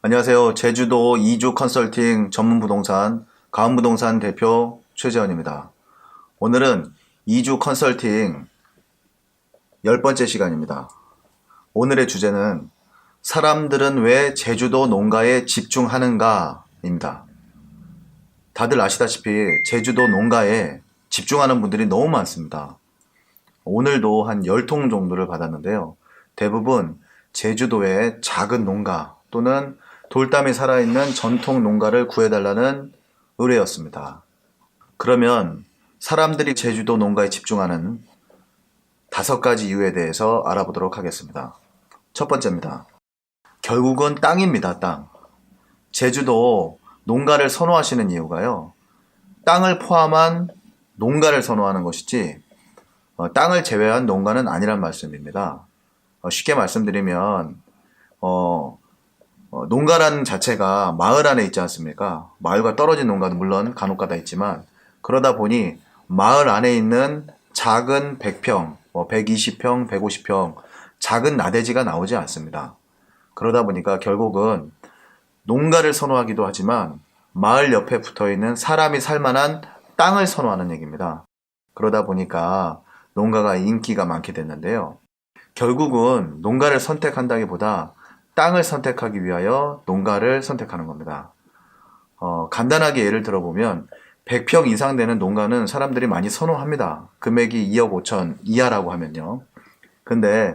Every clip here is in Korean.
안녕하세요. 제주도 이주 컨설팅 전문 부동산 가은부동산 대표 최재원입니다. 오늘은 이주 컨설팅 10번째 시간입니다. 오늘의 주제는 사람들은 왜 제주도 농가에 집중하는가입니다. 다들 아시다시피 제주도 농가에 집중하는 분들이 너무 많습니다. 오늘도 한 10통 정도를 받았는데요. 대부분 제주도의 작은 농가 또는 돌담이 살아있는 전통 농가를 구해달라는 의뢰였습니다. 그러면 사람들이 제주도 농가에 집중하는 5가지 이유에 대해서 알아보도록 하겠습니다. 첫 번째입니다. 결국은 땅입니다. 땅. 제주도 농가를 선호하시는 이유가요. 땅을 포함한 농가를 선호하는 것이지 땅을 제외한 농가는 아니란 말씀입니다. 쉽게 말씀드리면 농가라는 자체가 마을 안에 있지 않습니까? 마을과 떨어진 농가도 물론 간혹가다 있지만 그러다 보니 마을 안에 있는 작은 100평, 120평, 150평 작은 나대지가 나오지 않습니다. 그러다 보니까 결국은 농가를 선호하기도 하지만 마을 옆에 붙어있는 사람이 살만한 땅을 선호하는 얘기입니다. 그러다 보니까 농가가 인기가 많게 됐는데요. 결국은 농가를 선택한다기보다 땅을 선택하기 위하여 농가를 선택하는 겁니다. 간단하게 예를 들어보면 100평 이상 되는 농가는 사람들이 많이 선호합니다. 금액이 2억 5천 이하라고 하면요. 근데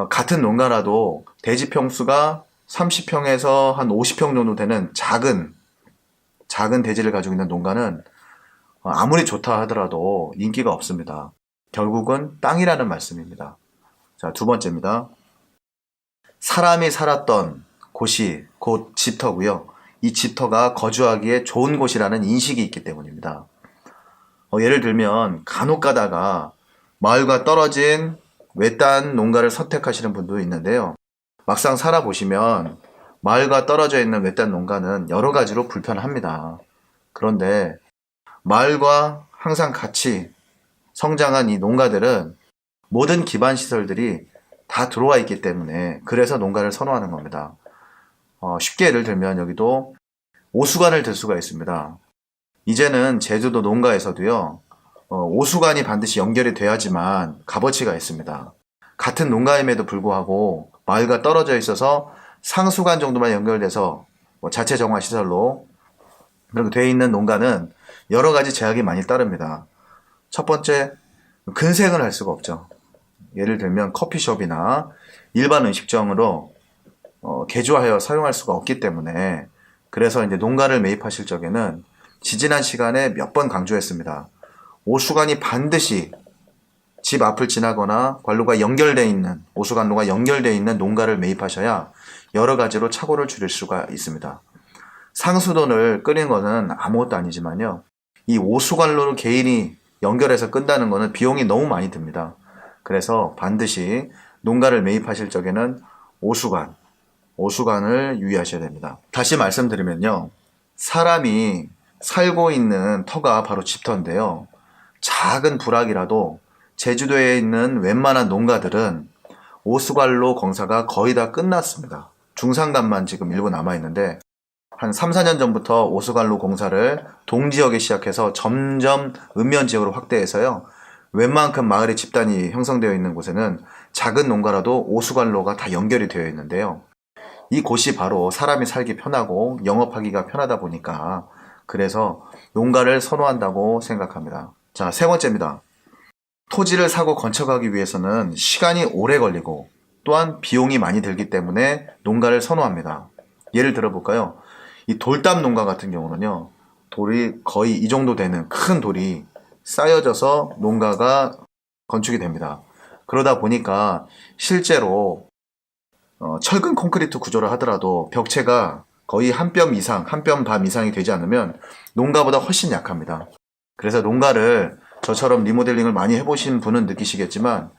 같은 농가라도 대지 평수가 30평에서 한 50평 정도 되는 작은 대지를 가지고 있는 농가는 아무리 좋다 하더라도 인기가 없습니다. 결국은 땅이라는 말씀입니다. 자, 두 번째입니다. 사람이 살았던 곳이 곧 집터고요. 이 집터가 거주하기에 좋은 곳이라는 인식이 있기 때문입니다. 예를 들면 간혹 가다가 마을과 떨어진 외딴 농가를 선택하시는 분도 있는데요. 막상 살아보시면 마을과 떨어져 있는 외딴 농가는 여러 가지로 불편합니다. 그런데 마을과 항상 같이 성장한 이 농가들은 모든 기반 시설들이 다 들어와 있기 때문에 그래서 농가를 선호하는 겁니다. 쉽게 예를 들면 여기도 오수관을 들 수가 있습니다. 이제는 제주도 농가에서도요. 오수관이 반드시 연결이 돼야지만 값어치가 있습니다. 같은 농가임에도 불구하고 마을과 떨어져 있어서 상수관 정도만 연결돼서 자체 정화 시설로 그렇게 되어 있는 농가는 여러 가지 제약이 많이 따릅니다. 첫 번째, 근생을 할 수가 없죠. 예를 들면 커피숍이나 일반 음식점으로 개조하여 사용할 수가 없기 때문에 그래서 이제 농가를 매입하실 적에는 지지난 시간에 몇 번 강조했습니다. 오수관이 반드시 집 앞을 지나거나 관로가 연결되어 있는 오수관로가 연결되어 있는 농가를 매입하셔야 여러 가지로 착오를 줄일 수가 있습니다. 상수도를 끄는 거는 아무것도 아니지만요. 이 오수관로를 개인이 연결해서 끈다는 거는 비용이 너무 많이 듭니다. 그래서 반드시 농가를 매입하실 적에는 오수관을 유의하셔야 됩니다. 다시 말씀드리면요. 사람이 살고 있는 터가 바로 집터인데요. 작은 부락이라도 제주도에 있는 웬만한 농가들은 오수관로 공사가 거의 다 끝났습니다. 중산간만 지금 일부 남아있는데 한 3, 4년 전부터 오수관로 공사를 동지역에 시작해서 점점 읍면지역으로 확대해서요. 웬만큼 마을의 집단이 형성되어 있는 곳에는 작은 농가라도 오수관로가 다 연결이 되어 있는데요. 이 곳이 바로 사람이 살기 편하고 영업하기가 편하다 보니까 그래서 농가를 선호한다고 생각합니다. 자, 세 번째입니다. 토지를 사고 건축하기 위해서는 시간이 오래 걸리고 또한 비용이 많이 들기 때문에 농가를 선호합니다. 예를 들어볼까요? 이 돌담 농가 같은 경우는요. 돌이 거의 이 정도 되는 큰 돌이 쌓여져서 농가가 건축이 됩니다. 그러다 보니까 실제로 철근 콘크리트 구조를 하더라도 벽체가 거의 한 뼘 이상, 한 뼘 반 이상이 되지 않으면 농가보다 훨씬 약합니다. 그래서 농가를 저처럼 리모델링을 많이 해보신 분은 느끼시겠지만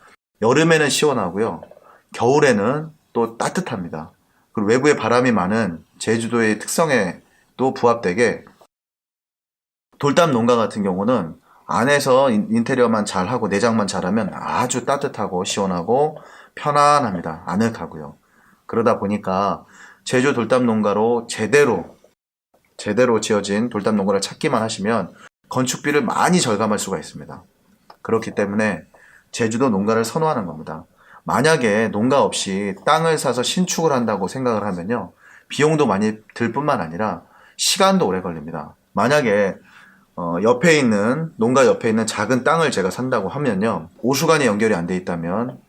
여름에는 시원하고요. 겨울에는 또 따뜻합니다. 그리고 외부에 바람이 많은 제주도의 특성에 또 부합되게 돌담 농가 같은 경우는 안에서 인테리어만 잘하고 내장만 잘하면 아주 따뜻하고 시원하고 편안합니다. 아늑하고요. 그러다 보니까 제주 돌담 농가로 제대로 지어진 돌담 농가를 찾기만 하시면 건축비를 많이 절감할 수가 있습니다. 그렇기 때문에 제주도 농가를 선호하는 겁니다. 만약에 농가 없이 땅을 사서 신축을 한다고 생각을 하면요, 비용도 많이 들 뿐만 아니라 시간도 오래 걸립니다. 만약에 농가 옆에 있는 작은 땅을 제가 산다고 하면요, 오수관이 연결이 안 돼 있다면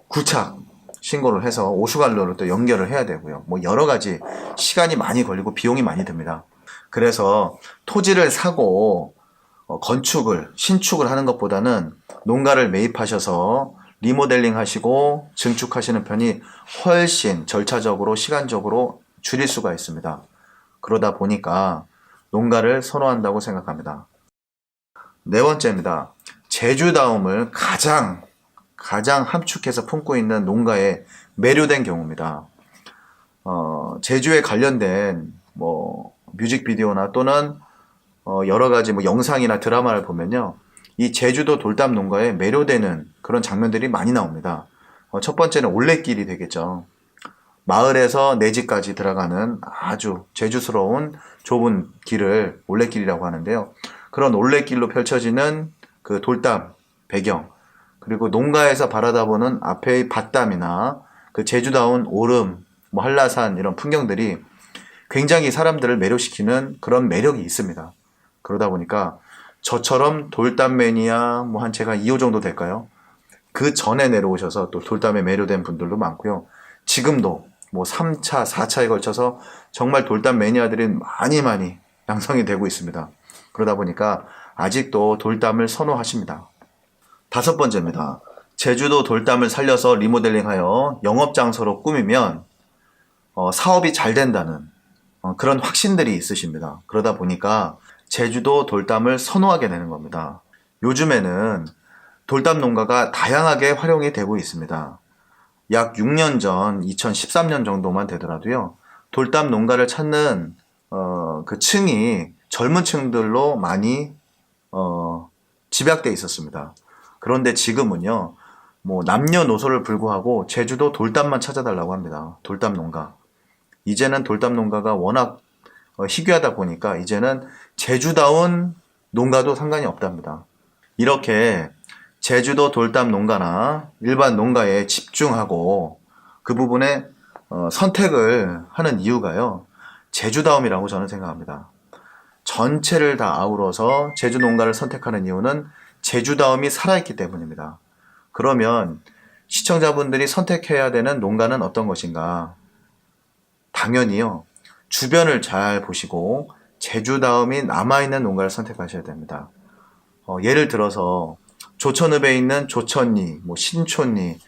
구착 신고를 해서 오수관로를 또 연결을 해야 되고요. 뭐 여러 가지 시간이 많이 걸리고 비용이 많이 듭니다. 그래서 토지를 사고 신축을 하는 것보다는 농가를 매입하셔서 리모델링 하시고 증축하시는 편이 훨씬 절차적으로 시간적으로 줄일 수가 있습니다. 그러다 보니까 농가를 선호한다고 생각합니다. 네 번째입니다. 제주다움을 가장 함축해서 품고 있는 농가에 매료된 경우입니다. 제주에 관련된 뮤직비디오나 또는 여러 가지 영상이나 드라마를 보면요, 이 제주도 돌담 농가에 매료되는 그런 장면들이 많이 나옵니다. 첫 번째는 올레길이 되겠죠. 마을에서 내 집까지 들어가는 아주 제주스러운 좁은 길을 올레길이라고 하는데요. 그런 올레길로 펼쳐지는 그 돌담 배경, 그리고 농가에서 바라다보는 앞의 밭담이나 그 제주다운 오름, 한라산 이런 풍경들이 굉장히 사람들을 매료시키는 그런 매력이 있습니다. 그러다 보니까 저처럼 돌담 매니아 한 제가 2호 정도 될까요? 그 전에 내려오셔서 또 돌담에 매료된 분들도 많고요. 지금도 3차, 4차에 걸쳐서 정말 돌담 매니아들이 많이 양성이 되고 있습니다. 그러다 보니까 아직도 돌담을 선호하십니다. 다섯 번째입니다. 제주도 돌담을 살려서 리모델링하여 영업장소로 꾸미면 사업이 잘 된다는 그런 확신들이 있으십니다. 그러다 보니까 제주도 돌담을 선호하게 되는 겁니다. 요즘에는 돌담 농가가 다양하게 활용이 되고 있습니다. 약 6년 전 2013년 정도만 되더라도요, 돌담 농가를 찾는 그 층이 젊은 층들로 많이 집약돼 있었습니다. 그런데 지금은요, 남녀노소를 불구하고 제주도 돌담만 찾아달라고 합니다. 돌담 농가. 이제는 돌담 농가가 워낙 희귀하다 보니까 이제는 제주다운 농가도 상관이 없답니다. 이렇게 제주도 돌담 농가나 일반 농가에 집중하고 그 부분에 선택을 하는 이유가요, 제주다움이라고 저는 생각합니다. 전체를 다 아우러서 제주 농가를 선택하는 이유는 제주다움이 살아있기 때문입니다. 그러면 시청자분들이 선택해야 되는 농가는 어떤 것인가? 당연히요, 주변을 잘 보시고 제주다움이 남아있는 농가를 선택하셔야 됩니다. 예를 들어서 조천읍에 있는 조천리, 신촌리,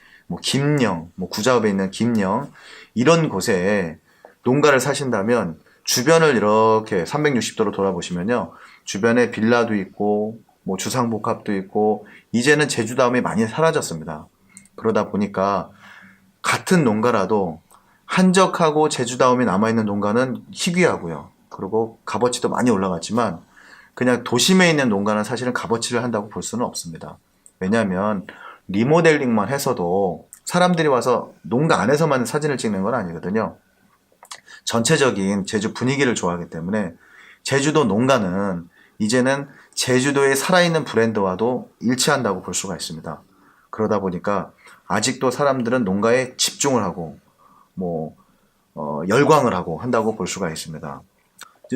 김영, 구자읍에 있는 김영, 이런 곳에 농가를 사신다면 주변을 이렇게 360도로 돌아보시면요, 주변에 빌라도 있고 주상복합도 있고 이제는 제주다움이 많이 사라졌습니다. 그러다 보니까 같은 농가라도 한적하고 제주다움이 남아있는 농가는 희귀하고요, 그리고 값어치도 많이 올라갔지만 그냥 도심에 있는 농가는 사실은 값어치를 한다고 볼 수는 없습니다. 왜냐하면 리모델링만 해서도 사람들이 와서 농가 안에서만 사진을 찍는 건 아니거든요. 전체적인 제주 분위기를 좋아하기 때문에 제주도 농가는 이제는 제주도의 살아있는 브랜드와도 일치한다고 볼 수가 있습니다. 그러다 보니까 아직도 사람들은 농가에 집중을 하고 열광을 하고 한다고 볼 수가 있습니다.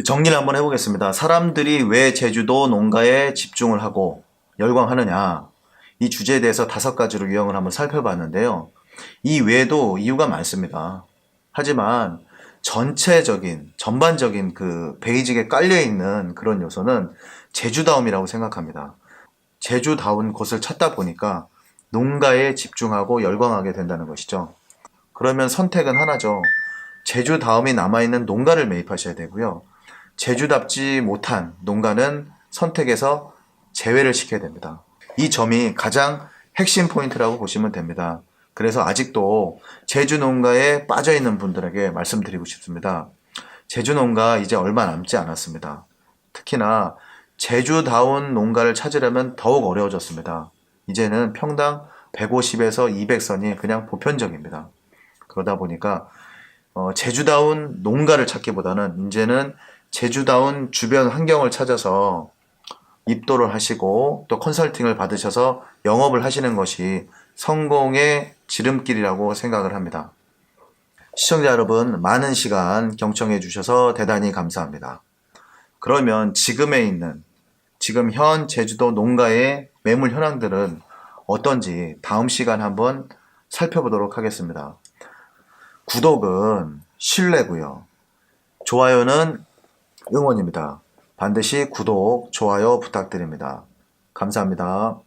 정리를 한번 해보겠습니다. 사람들이 왜 제주도 농가에 집중을 하고 열광하느냐, 이 주제에 대해서 5가지로 유형을 한번 살펴봤는데요. 이 외에도 이유가 많습니다. 하지만 전반적인 그 베이직에 깔려있는 그런 요소는 제주다움이라고 생각합니다. 제주다운 곳을 찾다 보니까 농가에 집중하고 열광하게 된다는 것이죠. 그러면 선택은 하나죠. 제주다움이 남아있는 농가를 매입하셔야 되고요. 제주답지 못한 농가는 선택에서 제외를 시켜야 됩니다. 이 점이 가장 핵심 포인트라고 보시면 됩니다. 그래서 아직도 제주 농가에 빠져있는 분들에게 말씀드리고 싶습니다. 제주 농가 이제 얼마 남지 않았습니다. 특히나 제주다운 농가를 찾으려면 더욱 어려워졌습니다. 이제는 평당 150에서 200선이 그냥 보편적입니다. 그러다 보니까 제주다운 농가를 찾기보다는 이제는 제주다운 주변 환경을 찾아서 입도를 하시고 또 컨설팅을 받으셔서 영업을 하시는 것이 성공의 지름길이라고 생각을 합니다. 시청자 여러분, 많은 시간 경청해 주셔서 대단히 감사합니다. 그러면 지금 현 제주도 농가의 매물 현황들은 어떤지 다음 시간 한번 살펴보도록 하겠습니다. 구독은 신뢰고요. 좋아요는 응원입니다. 반드시 구독, 좋아요 부탁드립니다. 감사합니다.